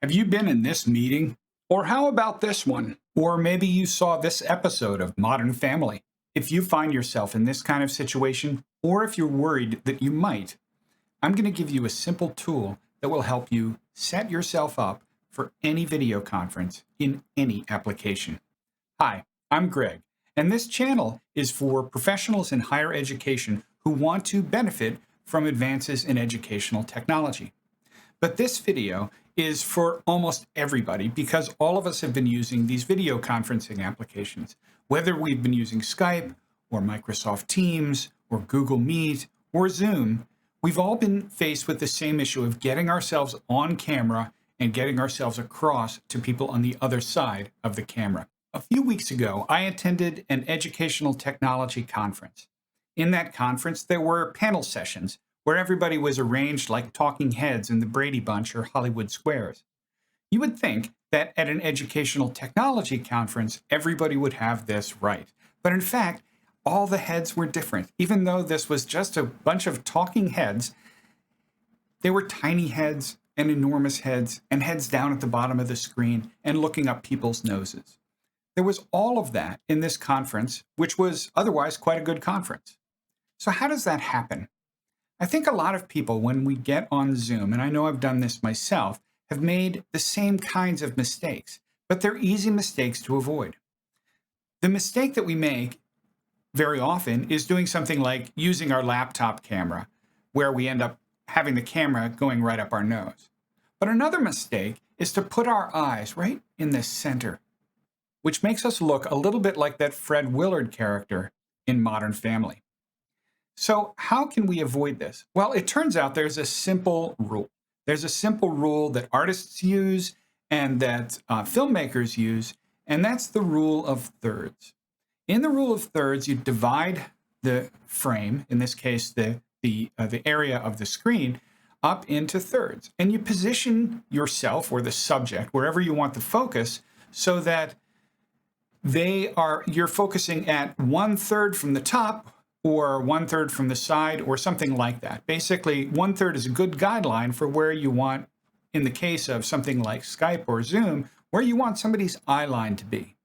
Have you been in this meeting? Or how about this one? Or maybe you saw this episode of Modern Family. If you find yourself in this kind of situation, or if you're worried that you might, I'm going to give you a simple tool that will help you set yourself up for any video conference in any application. Hi, I'm Greg, and this channel is for professionals in higher education who want to benefit from advances in educational technology. But this video is for almost everybody because all of us have been using these video conferencing applications, whether we've been using Skype or Microsoft Teams or Google Meet or Zoom. We've all been faced with the same issue of getting ourselves on camera and getting ourselves across to people on the other side of the camera. A few weeks ago, I attended an educational technology conference. In that conference, there were panel sessions where everybody was arranged like talking heads in the Brady Bunch or Hollywood Squares. You would think that at an educational technology conference, everybody would have this right. But in fact, all the heads were different. Even though this was just a bunch of talking heads, there were tiny heads and enormous heads and heads down at the bottom of the screen and looking up people's noses. There was all of that in this conference, which was otherwise quite a good conference. So how does that happen? I think a lot of people, when we get on Zoom, and I know I've done this myself, have made the same kinds of mistakes, but they're easy mistakes to avoid. The mistake that we make very often is doing something like using our laptop camera, where we end up having the camera going right up our nose. But another mistake is to put our eyes right in the center, which makes us look a little bit like that Fred Willard character in Modern Family. So how can we avoid this? Well, it turns out there's a simple rule. There's a simple rule that artists use and that filmmakers use, and that's the rule of thirds. In the rule of thirds, you divide the frame, in this case, the area of the screen, up into thirds. And you position yourself or the subject, wherever you want the focus, so that you're focusing at 1/3 from the top, or 1/3 from the side, or something like that. Basically, 1/3 is a good guideline for where you want, in the case of something like Skype or Zoom, where you want somebody's eye line to be.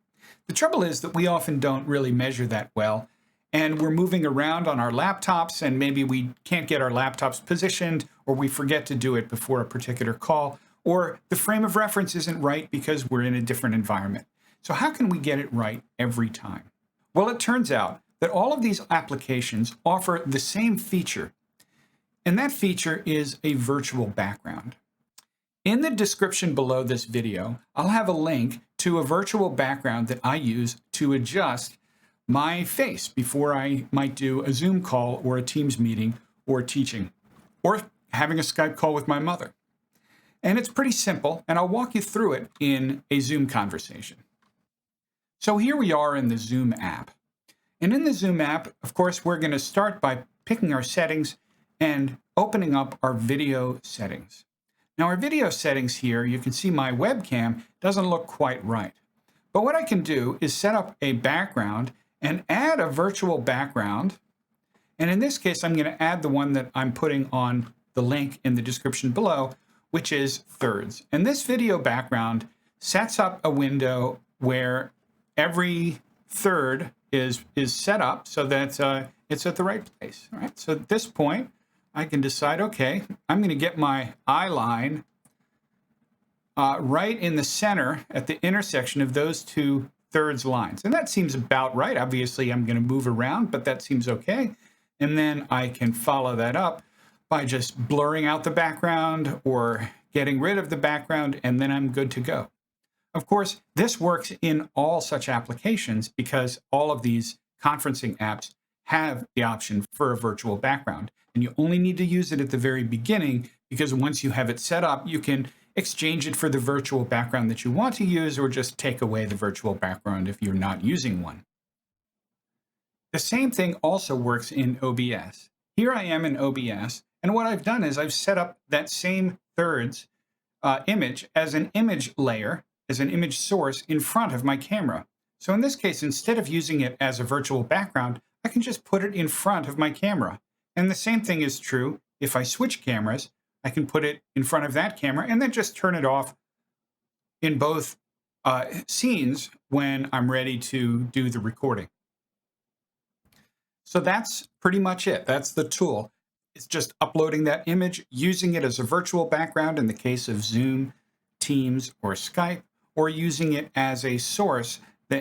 The trouble is that we often don't really measure that well, and we're moving around on our laptops, and maybe we can't get our laptops positioned, or we forget to do it before a particular call, or the frame of reference isn't right because we're in a different environment. So how can we get it right every time? Well, it turns out that all of these applications offer the same feature, and that feature is a virtual background. In the description below this video, I'll have a link to a virtual background that I use to adjust my face before I might do a Zoom call or a Teams meeting or teaching or having a Skype call with my mother. And it's pretty simple, and I'll walk you through it in a Zoom conversation. So here we are in the Zoom app. And in the Zoom app, of course, we're going to start by picking our settings and opening up our video settings. Now, our video settings here, you can see my webcam doesn't look quite right. But what I can do is set up a background and add a virtual background. And in this case, I'm going to add the one that I'm putting on the link in the description below, which is thirds. And this video background sets up a window where every third is set up so that it's at the right place. All right. So at this point, I can decide, okay, I'm going to get my eye line right in the center at the intersection of those two thirds lines. And that seems about right. Obviously, I'm going to move around, but that seems okay. And then I can follow that up by just blurring out the background or getting rid of the background, and then I'm good to go. Of course, this works in all such applications because all of these conferencing apps have the option for a virtual background. And you only need to use it at the very beginning because once you have it set up, you can exchange it for the virtual background that you want to use or just take away the virtual background if you're not using one. The same thing also works in OBS. Here I am in OBS, and what I've done is I've set up that same thirds image as an image layer, as an image source in front of my camera. So in this case, instead of using it as a virtual background, I can just put it in front of my camera. And the same thing is true if I switch cameras. I can put it in front of that camera and then just turn it off in both scenes when I'm ready to do the recording. So that's pretty much it. That's the tool. It's just uploading that image, using it as a virtual background in the case of Zoom, Teams, or Skype, or using it as a source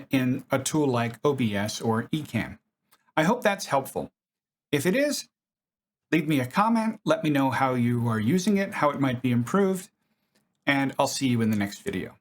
in a tool like OBS or Ecamm. I hope that's helpful. If it is, leave me a comment. Let me know how you are using it, how it might be improved, and I'll see you in the next video.